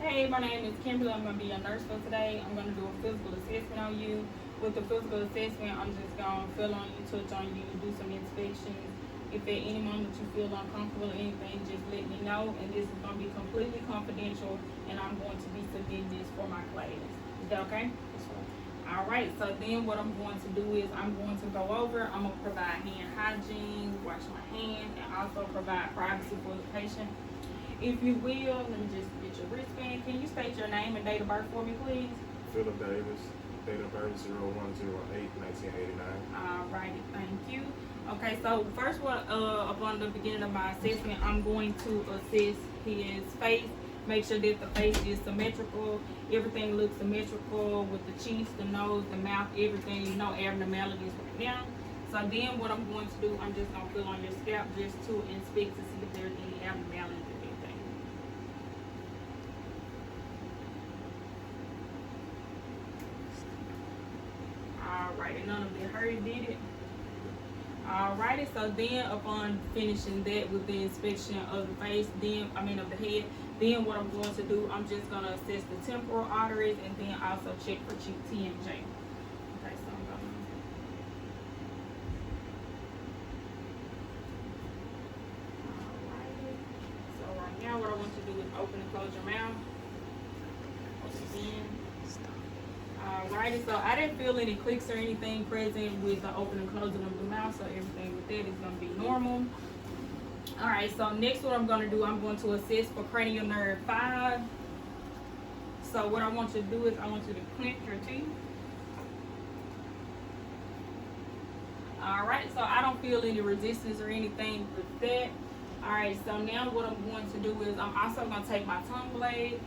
Hey, my name is Kimberly. I'm going to be your nurse for today. I'm going to do a physical assessment on you. With the physical assessment, I'm just going to feel on you, touch on you, do some inspections. If at any moment you feel uncomfortable or anything, just let me know. And this is going to be completely confidential, and I'm going to be submitting this for my class. Is that okay? All right, so then what I'm going to do is I'm going to go over, I'm going to provide hand hygiene, wash my hands, and also provide privacy for the patient. If you will, let me just get your wristband. Can you state your name and date of birth for me, please? Philip Davis, date of birth 0108-1989. All righty, thank you. Okay, so first one, upon the beginning of my assessment, I'm going to assess his face. Make sure that the face is symmetrical. Everything looks symmetrical with the cheeks, the nose, the mouth, everything. No abnormalities right now. So then what I'm going to do, I'm just going to feel on your scalp just to inspect to see if there's any abnormalities or anything. Alrighty, none of it hurt, did it? Alrighty, so then upon finishing that with the inspection of the face, of the head, then what I'm going to do, I'm just going to assess the temporal arteries and then also check for cheek TMJ. Okay, so I'm going to... Alrighty. So right now what I want you to do is open and close your mouth. Again. Alrighty, so I didn't feel any clicks or anything present with the open and closing of the mouth, so everything with that is going to be normal. Alright, so next what I'm going to do, I'm going to assess for cranial nerve 5. So what I want you to do is I want you to clench your teeth. Alright, so I don't feel any resistance or anything with that. Alright, so now what I'm going to do is I'm also going to take my tongue blade.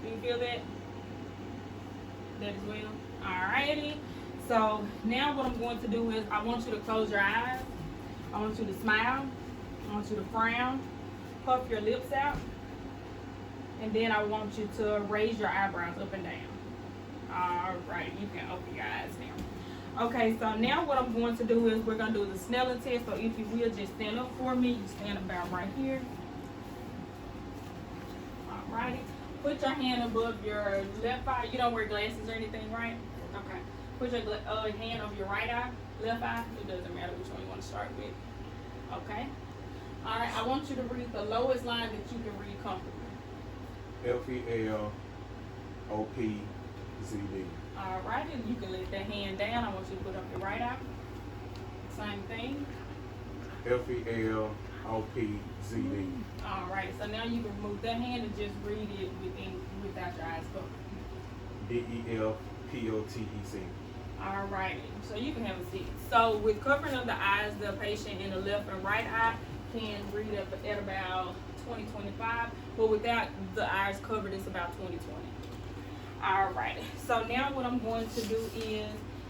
Do you feel that? That as well. Alrighty. So now what I'm going to do is I want you to close your eyes. I want you to smile. I want you to frown. Puff your lips out. And then I want you to raise your eyebrows up and down. Alright, you can open your eyes now. Okay, so now what I'm going to do is we're going to do the Snellen test. So if you will, just stand up for me. You stand about right here. Alrighty. Put your hand above your left eye. You don't wear glasses or anything, right? Okay. Put your hand over your right eye, left eye. It doesn't matter which one you want to start with. Okay. All right. I want you to read the lowest line that you can read comfortably. FELOPZD. All right. And you can let that hand down. I want you to put up your right eye. Same thing. FELOPZD. All right. So now you can remove that hand and just read it without your eyes covered. DEFPOTEC. All right, so you can have a seat. So with covering of the eyes, the patient in the left and right eye can read up at about 20/25, but without the eyes covered, it's about 20/20. All right, so now what I'm going to do is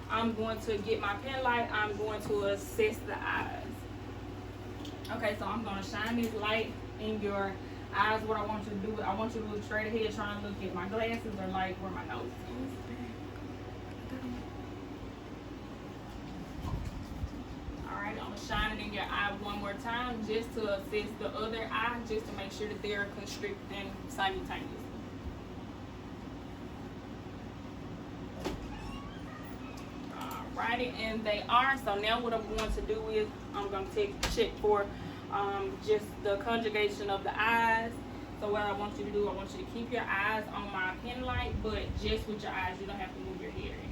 I'm going to get my pen light. I'm going to assess the eyes. Okay, so I'm going to shine this light in your eyes. What I want you to do, I want you to look straight ahead, trying to look at my glasses or like where my nose is. Alright, I'm going to shine it in your eye one more time just to assess the other eye, just to make sure that they're constricting simultaneously. Alrighty, and they are. So now what I'm going to do is I'm going to check for just the conjugation of the eyes. So what I want you to do, I want you to keep your eyes on my pen light, but just with your eyes. You don't have to move your head or anything.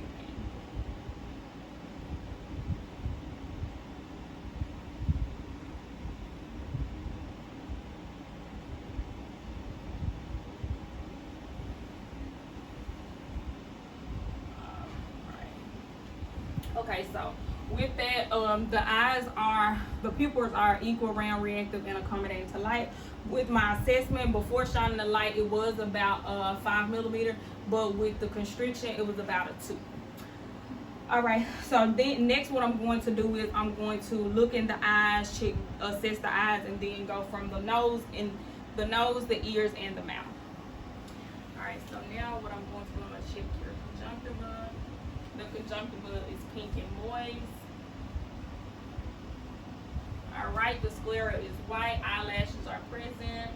Okay, so with that, the pupils are equal, round, reactive, and accommodating to light. With my assessment, before shining the light, it was about 5 millimeter, but with the constriction, it was about a 2. All right, so then next what I'm going to do is I'm going to look in the eyes, assess the eyes, and then go from the nose, the ears, and the mouth. All right, so now what I'm going to check your conjunctiva. The conjunctiva is pink and moist. All right, the sclera is white. Eyelashes are present.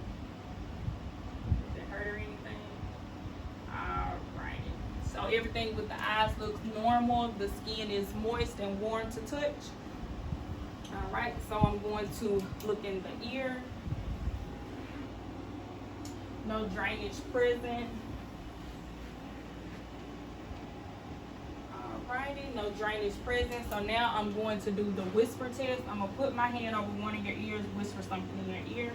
Put that everything with the eyes looks normal. The skin is moist and warm to touch. All right, so I'm going to look in the ear. No drainage present. Alrighty, no drainage present. So now I'm going to do the whisper test. I'm gonna put my hand over one of your ears, whisper something in your ear.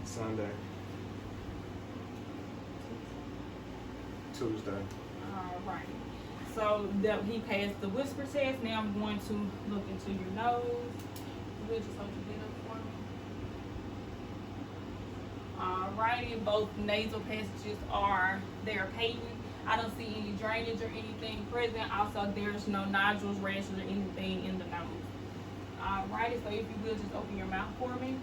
Sunday. Tuesday. Alright. So that he passed the whisper test. Now I'm going to look into your nose. We'll just hold your head up for me. Alrighty, both nasal passages are patent. I don't see any drainage or anything present. Also, there's no nodules, rashes, or anything in the nose. Alrighty, so if you will, just open your mouth for me.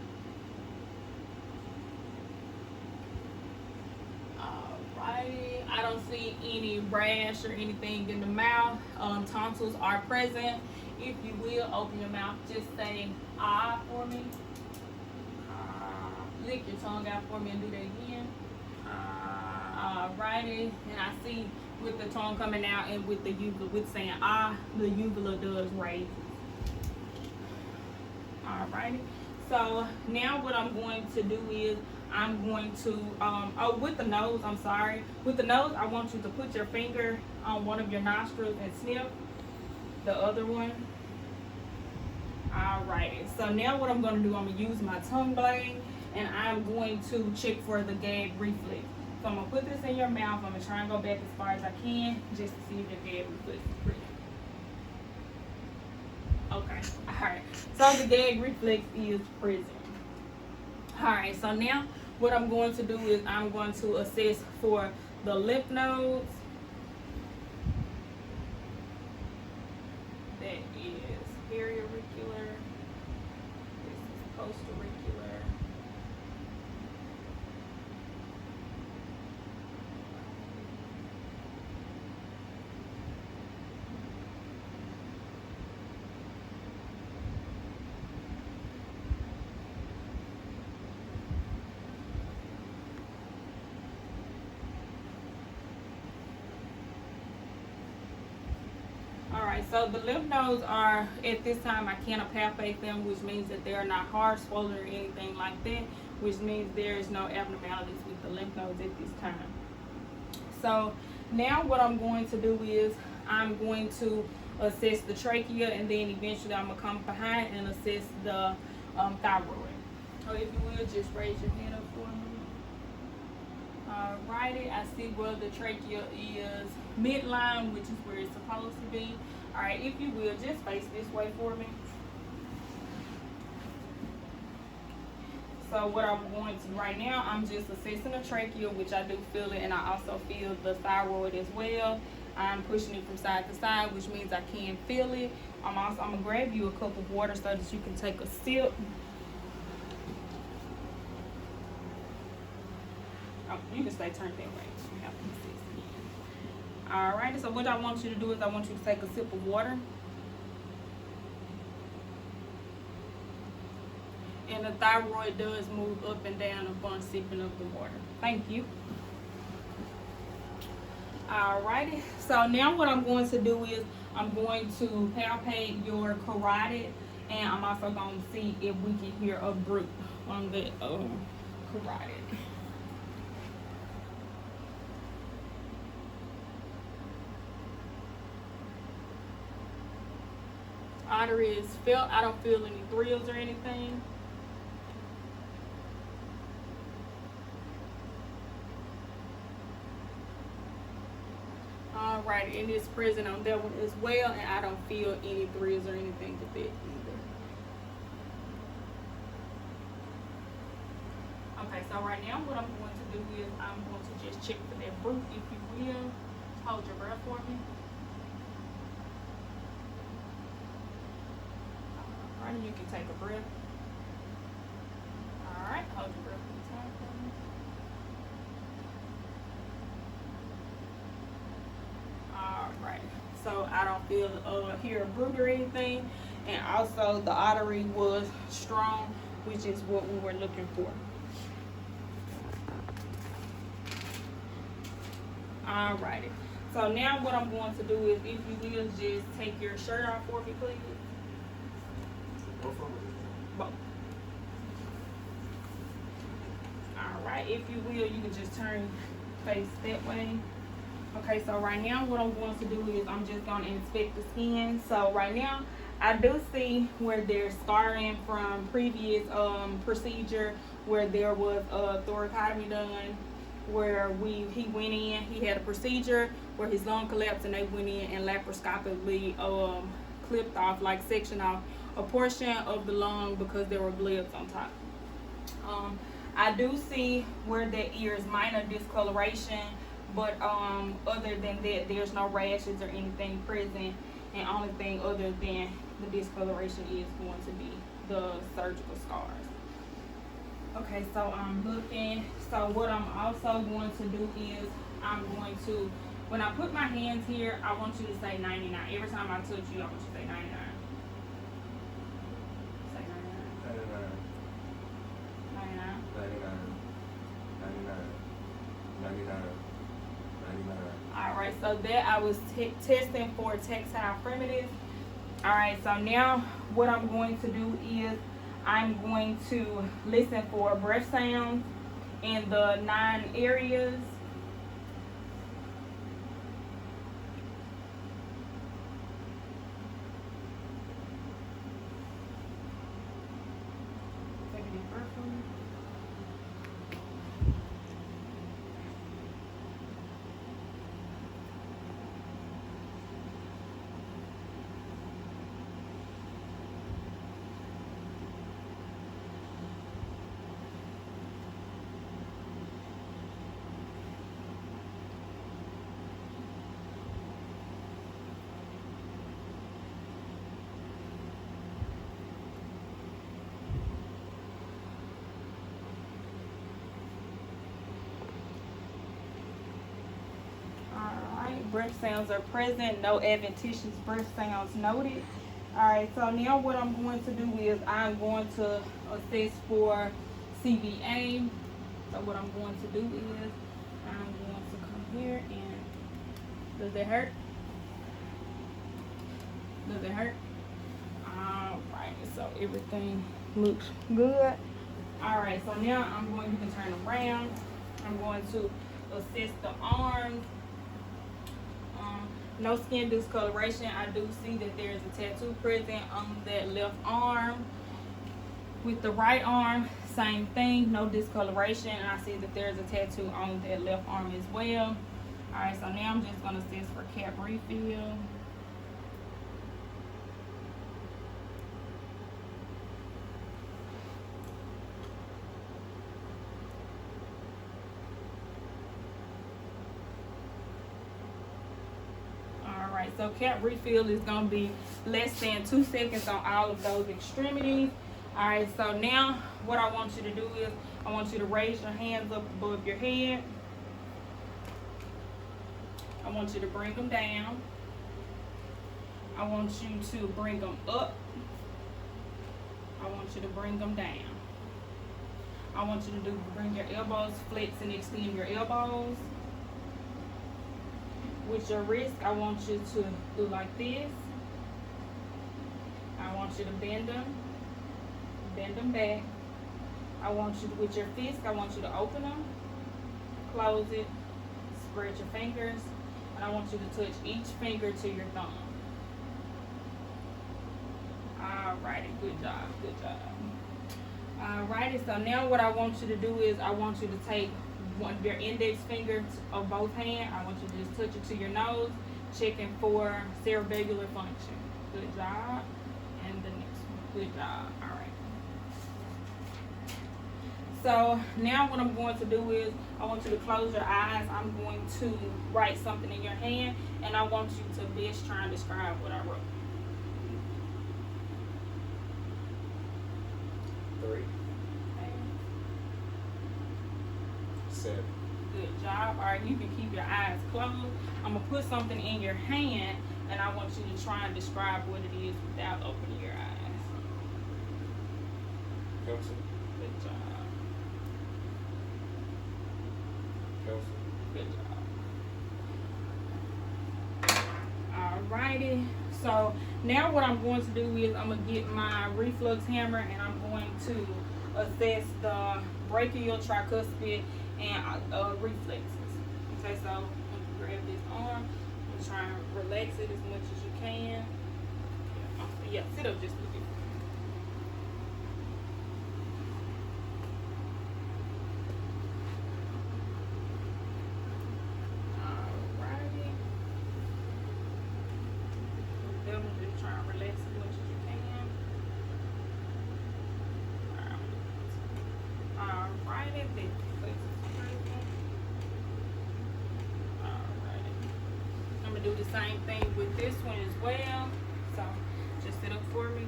Alrighty, I don't see any rash or anything in the mouth. Tonsils are present. If you will, open your mouth. Just say ah for me. Lick your tongue out for me and do that again. Alrighty, and I see with the tongue coming out and with the uvula, with saying ah, the uvula does raise. Alrighty, so now what I'm going to do is I'm going to, with the nose, I'm sorry. With the nose, I want you to put your finger on one of your nostrils and sniff the other one. Alrighty, so now what I'm going to do, I'm going to use my tongue blade and I'm going to check for the gag reflex. So I'm going to put this in your mouth. I'm going to try and go back as far as I can just to see if your gag reflex is present. Okay, alright. So the gag reflex is present. Alright, so now what I'm going to do is I'm going to assess for the lymph nodes. That is periauricular. This is postauricular. Alright, so the lymph nodes are, at this time, I can't palpate them, which means that they are not hard, swollen, or anything like that, which means there is no abnormalities with the lymph nodes at this time. So now what I'm going to do is I'm going to assess the trachea, and then eventually I'm going to come behind and assess the thyroid. So if you will, just raise your hand up for me. Alrighty, I see where the trachea is midline, which is where it's supposed to be. Alright, if you will, just face this way for me. So what I'm going to right now, I'm just assessing the trachea, which I do feel it, and I also feel the thyroid as well. I'm pushing it from side to side, which means I can feel it. I'm gonna grab you a cup of water so that you can take a sip. Oh, you can stay turned that way. You have to assess again. Alright, so what I want you to do is I want you to take a sip of water. And the thyroid does move up and down upon sipping of the water. Thank you. Alrighty, so now what I'm going to do is I'm going to palpate your carotid, and I'm also going to see if we can hear a bruit on the carotid. Artery is felt. I don't feel any thrills or anything. Alright, and it's present on that one as well, and I don't feel any thrills or anything with it either. Okay, so right now what I'm going to do is I'm going to just check for that bruit, if you will. Hold your breath for me. Alright, you can take a breath. Alright, hold your breath for the time for me. Alright, so I don't feel hear a bruit or anything, and also the artery was strong, which is what we were looking for. Alrighty. So now what I'm going to do is, if you will, just take your shirt off for me, please. Both of them. Both. Alright, if you will, you can just turn face that way. Okay, so right now what I'm going to do is I'm just going to inspect the skin. So right now I do see where there's scarring from previous procedure, where there was a thoracotomy done, where he went in, he had a procedure where his lung collapsed, and they went in and laparoscopically clipped off, like sectioned off a portion of the lung because there were blebs on top. I do see where the ear is minor discoloration, but other than that, there's no rashes or anything present, and only thing other than the discoloration is going to be the surgical scars. Okay, so I'm looking. So what I'm also going to do is I'm going to, when I put my hands here, I want you to say 99. Every time I touch you, I want you to say 99. Say 99. 99. 99. 99. 99. Alright, so that I was testing for tactile primitives. Alright, so now what I'm going to do is I'm going to listen for breath sounds in the 9 areas. Take a deep breath for me. Breath sounds are present, no adventitious breath sounds noted. Alright, so now what I'm going to do is I'm going to assess for CVA. So what I'm going to do is I'm going to come here and, does it hurt? Does it hurt? Alright, so everything looks good. Alright, so now I'm going, you can turn around. I'm going to assess the arms. No skin discoloration. I do see that there is a tattoo present on that left arm. With the right arm, same thing, no discoloration. And I see that there's a tattoo on that left arm as well. Alright, so now I'm just going to assess for cap refill. So cap refill is going to be less than 2 seconds on all of those extremities. Alright, so now what I want you to do is I want you to raise your hands up above your head. I want you to bring them down. I want you to bring them up. I want you to bring them down. I want you to bring your elbows, flex and extend your elbows. With your wrist, I want you to do like this. I want you to bend them back. I want you to, with your fist, I want you to open them, close it, spread your fingers, and I want you to touch each finger to your thumb. Alrighty, good job, good job. Alrighty, so now what I want you to do is I want you to take one of your index fingers of both hands. I want you to just touch it to your nose, checking for cerebellar function. Good job. And the next one. Good job. All right. So now what I'm going to do is I want you to close your eyes. I'm going to write something in your hand, and I want you to best try and describe what I wrote. 3. 7. Good job. All right, you can keep your eyes closed. I'm gonna put something in your hand, and I want you to try and describe what it is without opening your eyes. Pencil. Good job. Pencil. Good job. Alrighty. So now what I'm going to do is I'm gonna get my reflux hammer and I'm going to assess the brachial, tricuspid, and reflexes. Okay, so I'm gonna grab this arm. I'm trying to relax it as much as you can. Yeah, sit up just a little bit. Alrighty. Definitely just try and relax as much as you can. Alrighty, then. Alrighty. I'm gonna do the same thing with this one as well. So just sit up for me.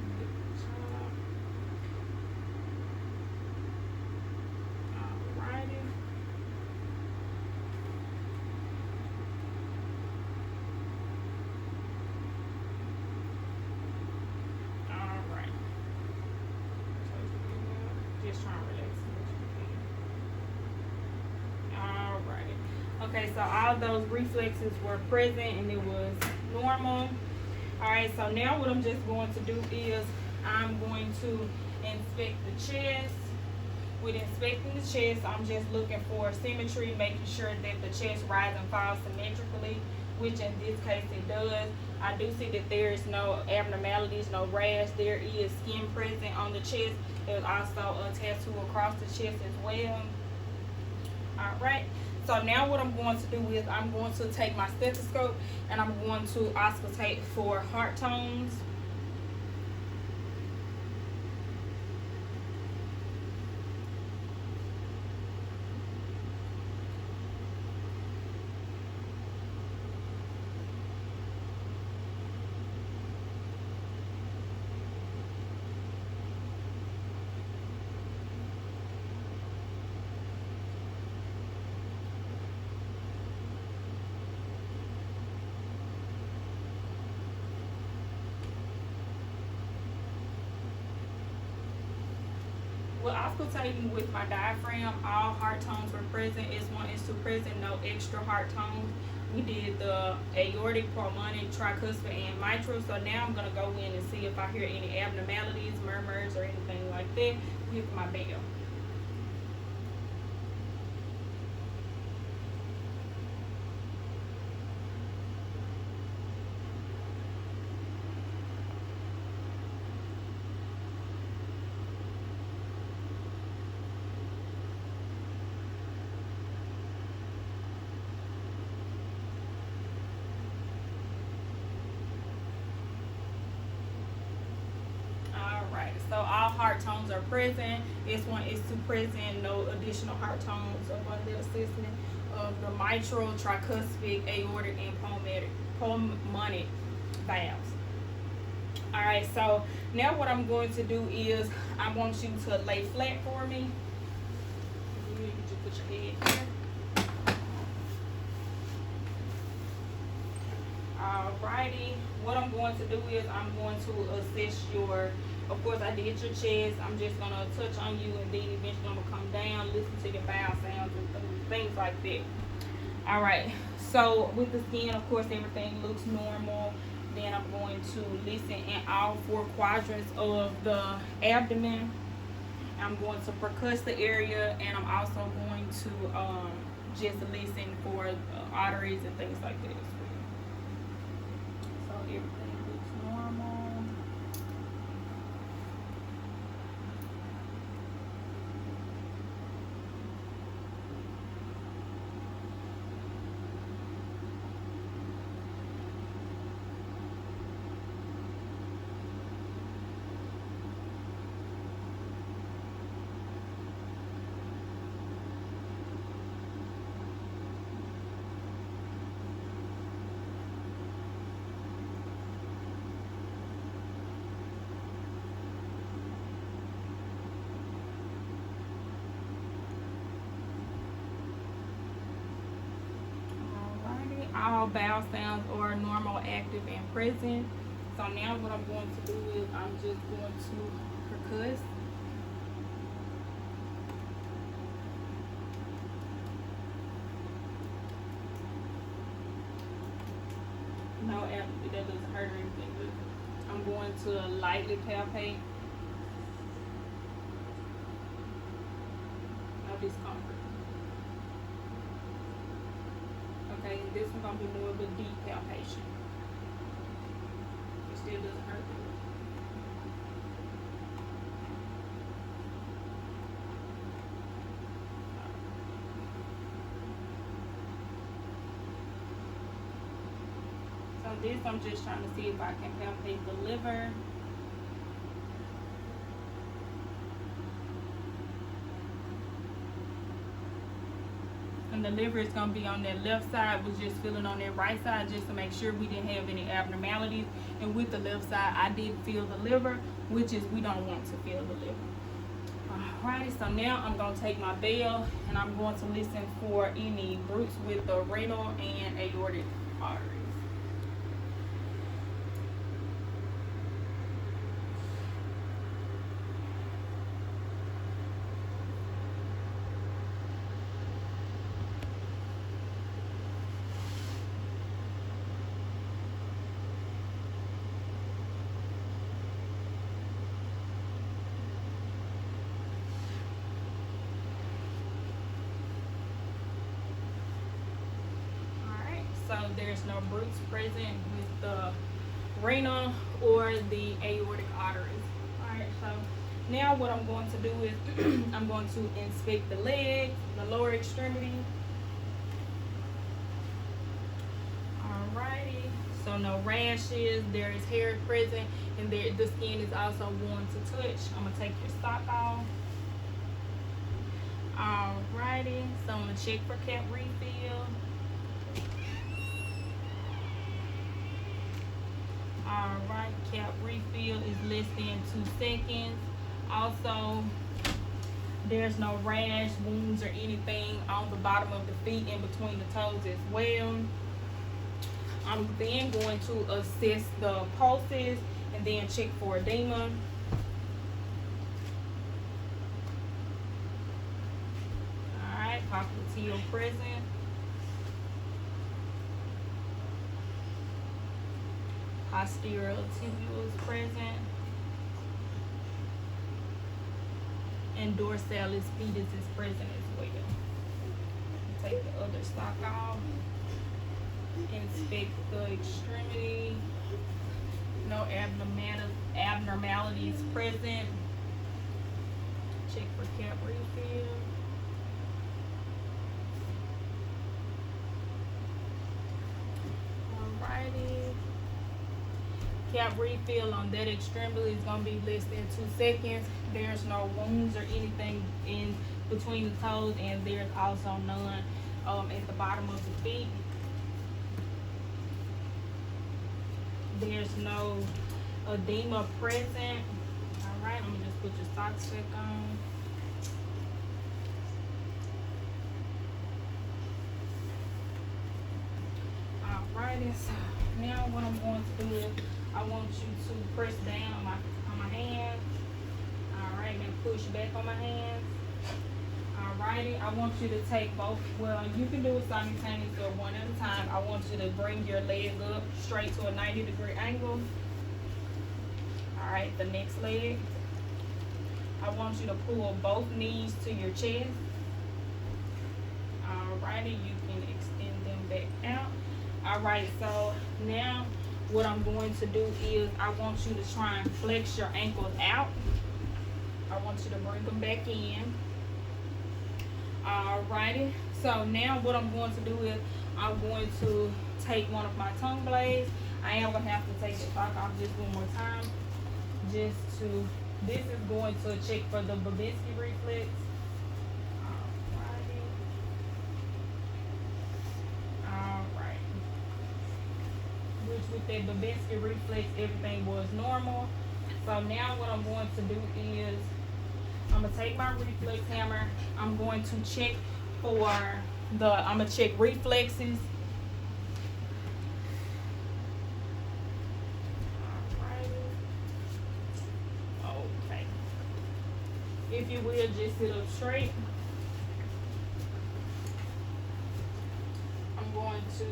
Alrighty. Alright. Just trying to relax as much as you can. Alrighty. Okay, so all those reflexes were present and it was normal. Alright, so now what I'm just going to do is I'm going to inspect the chest. With inspecting the chest, I'm just looking for symmetry, making sure that the chest rises and falls symmetrically, which in this case it does. I do see that there is no abnormalities, no rash. There is skin present on the chest. There's also a tattoo across the chest as well. Alright. So now what I'm going to do is I'm going to take my stethoscope and I'm going to auscultate for heart tones. Well, auscultating with my diaphragm, all heart tones were present. S1, S2 present, no extra heart tones. We did the aortic, pulmonic, tricuspid, and mitral. So now I'm going to go in and see if I hear any abnormalities, murmurs, or anything like that with my bell. So all heart tones are present. S1, S2 present. No additional heart tones upon the assessment of the mitral, tricuspid, aortic, and pulmonic valves. All right. So now what I'm going to do is I want you to lay flat for me. You just put your head here. Alrighty. What I'm going to do is I'm going to assess your. Of course, I did your chest. I'm just going to touch on you and then eventually I'm going to come down, listen to your bowel sounds and things like that. All right. So with the skin, of course, everything looks normal. Then I'm going to listen in all 4 quadrants of the abdomen. I'm going to percuss the area and I'm also going to just listen for arteries and things like that. So everything looks normal. All bowel sounds are normal, active, and present. So now what I'm going to do is I'm just going to percuss. No that doesn't hurt or anything. But I'm going to lightly palpate. No discomfort. Okay, this one's gonna be more of a deep palpation. It still doesn't hurt. So this, I'm just trying to see if I can palpate the liver. And the liver is going to be on that left side. Was just feeling on that right side just to make sure we didn't have any abnormalities. And with the left side, I did feel the liver, which is we don't want to feel the liver. Alright, so now I'm going to take my bell and I'm going to listen for any roots with the renal and aortic arteries. So there's no roots present with the renal or the aortic arteries. Alright, so now what I'm going to do is I'm going to inspect the legs, the lower extremity. Alrighty, so no rashes, there is hair present, and the skin is also warm to touch. I'm going to take your sock off. Alrighty, so I'm going to check for cap refill. Alright, cap refill is less than 2 seconds. Also, there's no rash, wounds, or anything on the bottom of the feet in between the toes as well. I'm then going to assess the pulses and then check for edema. Alright, popliteal present. Posterior tibial is present, and dorsalis pedis is present as well. Take the other sock off, inspect the extremity, no abnormalities present, check for cap refill. Alrighty. Cap refill on that extremity is going to be less than 2 seconds. There's no wounds or anything in between the toes, and there's also none at the bottom of the feet. There's no edema present. Alright, I'm going to just put your socks back on. Alrighty, so now what I'm going to do is I want you to press down on my hands. Alright, then push back on my hands. Alrighty, I want you to take both. Well, you can do it simultaneously or one at a time. I want you to bring your leg up straight to a 90-degree angle. Alright, the next leg. I want you to pull both knees to your chest. Alrighty, you can extend them back out. Alright, so now what I'm going to do is I want you to try and flex your ankles out. I want you to bring them back in. Alrighty, so now what I'm going to do is I'm going to take one of my tongue blades. I am going to have to take the sock off just one more time. This is going to check for the Babinski reflex. With that Babinski reflex, everything was normal. So now what I'm going to do is I'm going to take my reflex hammer. I'm going to check for I'm going to check reflexes. Okay. If you will, just sit up straight. I'm going to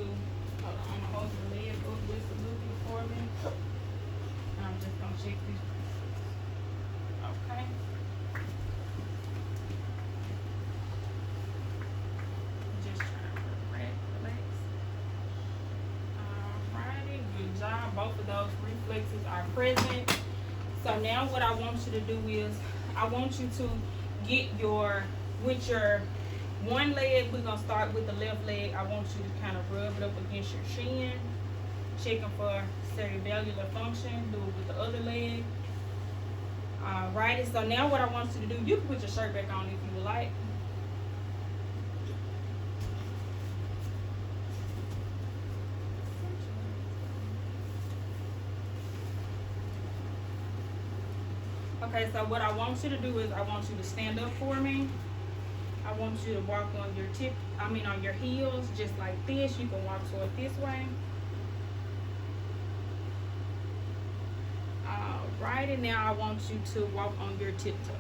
Hold on, I'm gonna hold the leg up with the looking for me. I'm just gonna check these. Okay. Just trying to relax. Alrighty, good job. Both of those reflexes are present. So now what I want you to do is, I want you to get with your one leg, we're gonna start with the left leg. I want you to kind of rub it up against your shin, checking for cerebellar function. Do it with the other leg. Alrighty, so now what I want you to do, you can put your shirt back on if you would like. Okay, so what I want you to do is I want you to stand up for me. I want you to walk on your heels, just like this. You can walk toward this way. Alrighty, now I want you to walk on your tiptoes.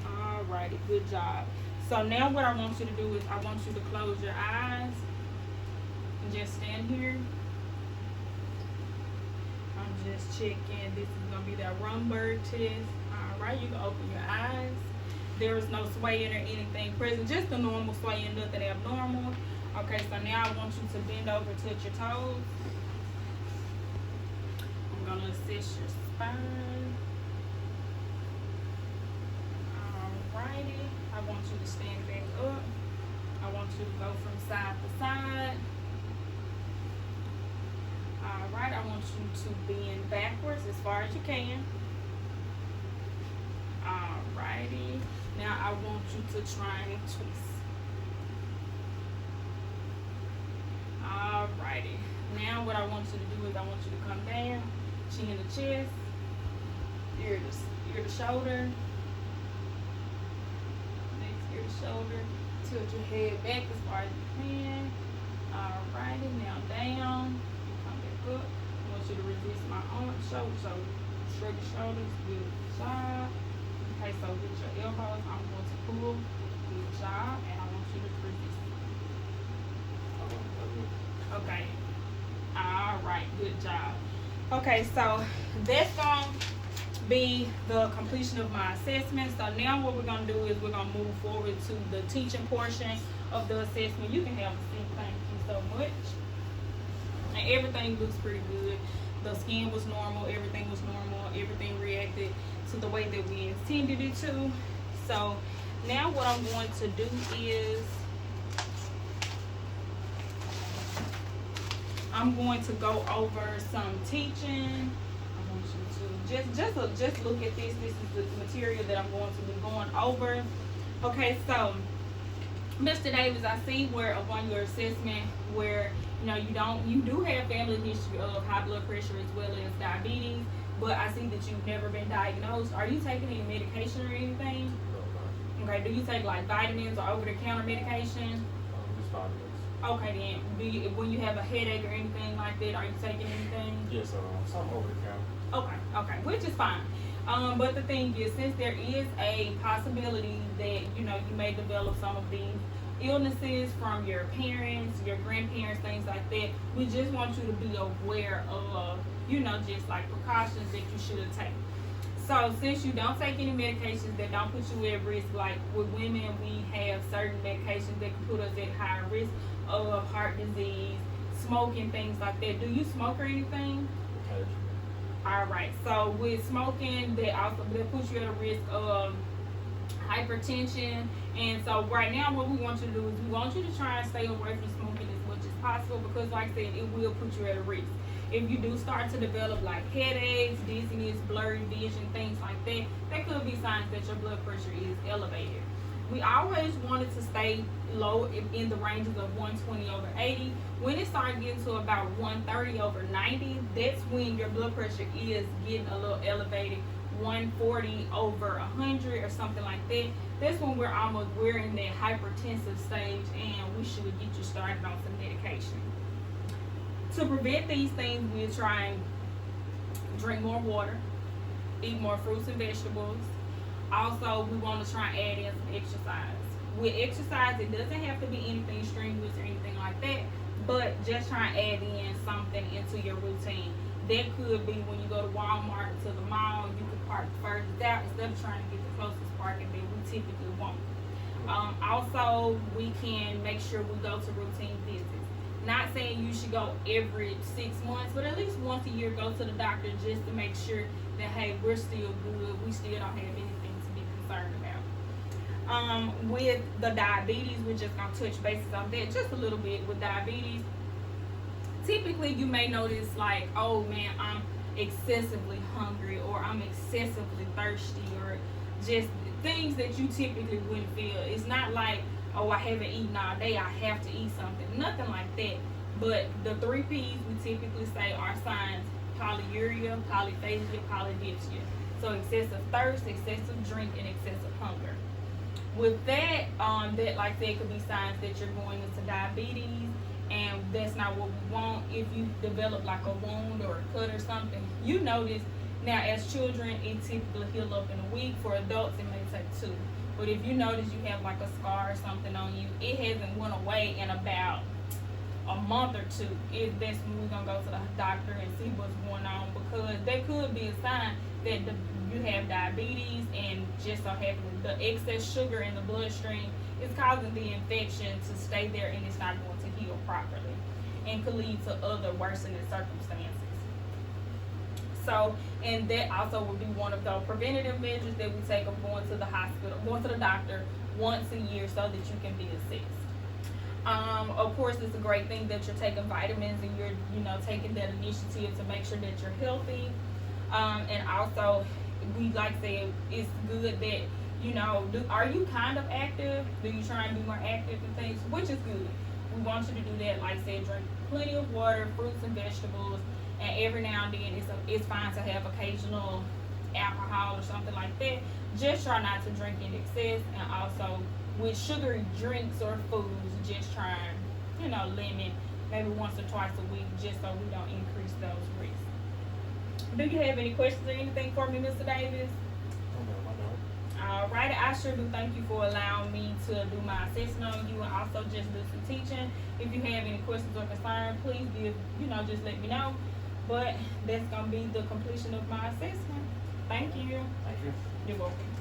Alrighty, good job. So now what I want you to do is I want you to close your eyes and just stand here. I'm just checking. This is gonna be that Rumberg test. Alright, you can open your eyes. There is no swaying or anything present, just the normal swaying, nothing abnormal. Okay, so now I want you to bend over, touch your toes. I'm gonna assist your spine. Alrighty, I want you to stand back up. I want you to go from side to side. Alright, I want you to bend backwards as far as you can. Alrighty, now I want you to try and twist. Alrighty, now what I want you to do is I want you to come down, chin to chest, ear to shoulder, next ear to shoulder, tilt your head back as far as you can. Alrighty, now down. Up. I want you to resist my arm, shoulder, so shrug your shoulders, good job. Okay, so with your elbows, I'm going to pull, good job, and I want you to resist. Okay, alright, good job. Okay, so that's going to be the completion of my assessment. So now what we're going to do is we're going to move forward to the teaching portion of the assessment. You can have a seat, thank you so much. And everything looks pretty good. The skin was normal, everything was normal, everything reacted to the way that we intended it to. So now what I'm going to do is I'm going to go over some teaching. I want you to just look at this. This is the material that I'm going to be going over. Okay, so Mr. Davis, I see where upon your assessment where you do have family history of high blood pressure as well as diabetes, but I see that you've never been diagnosed. Are you taking any medication or anything? No. Okay, do you take like vitamins or over-the-counter medication? Just vitamins. Okay, then when you have a headache or anything like that, are you taking anything? Yes, some over the counter. Okay, which is fine. But the thing is, since there is a possibility that you may develop some of these illnesses from your parents, your grandparents, things like that, we just want you to be aware of, just like precautions that you should take. So since you don't take any medications that don't put you at risk, like with women, we have certain medications that can put us at higher risk of heart disease, smoking, things like that. Do you smoke or anything? Occasionally. Alright, so with smoking, that puts you at a risk of hypertension. And so right now what we want you to do is we want you to try and stay away from smoking as much as possible, because like I said, it will put you at a risk. If you do start to develop like headaches, dizziness, blurry vision, things like that, that could be signs that your blood pressure is elevated. We always wanted to stay low in the ranges of 120 over 80. When it starts getting to about 130 over 90, that's when your blood pressure is getting a little elevated. 140 over 100 or something like that, that's when we're in that hypertensive stage, and we should get you started on some medication. To prevent these things, we'll try and drink more water, eat more fruits and vegetables. Also, we want to try and add in some exercise. with exercise, it doesn't have to be anything strenuous or anything like that, but just try and add in something into your routine. That could be when you go to Walmart or to the mall, you can park further out instead of trying to get the closest parking that we typically want. Also, we can make sure we go to routine visits. Not saying you should go every 6 months, but at least once a year go to the doctor just to make sure that, hey, we're still good, we still don't have anything to be concerned about. With the diabetes, we're just going to touch bases on that just a little bit. With diabetes, typically you may notice like, oh man, I'm excessively hungry, or I'm excessively thirsty, or just things that you typically wouldn't feel. It's not like, oh, I haven't eaten all day, I have to eat something. Nothing like that. But the 3 P's we typically say are signs: polyuria, polyphagia, polydipsia. So excessive thirst, excessive drink, and excessive hunger. With that, that like I said, could be signs that you're going into diabetes, and that's not what we want. If you develop like a wound or a cut or something, you notice. Now, as children, it typically heal up in a week. For adults, it may take 2. But if you notice you have like a scar or something on you, it hasn't went away in about a month or 2. That's when we're going to go to the doctor and see what's going on, because that could be a sign that you have diabetes, and just so happens the excess sugar in the bloodstream is causing the infection to stay there, and it's not going to heal properly, and could lead to other worsening circumstances. So, and that also would be one of those preventative measures that we take of going to the hospital, going to the doctor once a year so that you can be assessed. Of course, it's a great thing that you're taking vitamins and you're, taking that initiative to make sure that you're healthy. And also, we like to say it's good that, are you kind of active? Do you try and be more active and things? Which is good. We want you to do that. Like I said, drink plenty of water, fruits and vegetables. And every now and then, it's fine to have occasional alcohol or something like that. Just try not to drink in excess. And also, with sugary drinks or foods, just try and, limit maybe once or twice a week, just so we don't increase those risks. Do you have any questions or anything for me, Mr. Davis? Alrighty, I sure do thank you for allowing me to do my assessment on you, and also just do some teaching. If you have any questions or concerns, please just let me know. But that's going to be the completion of my assessment. Thank you. Thank you. You're welcome.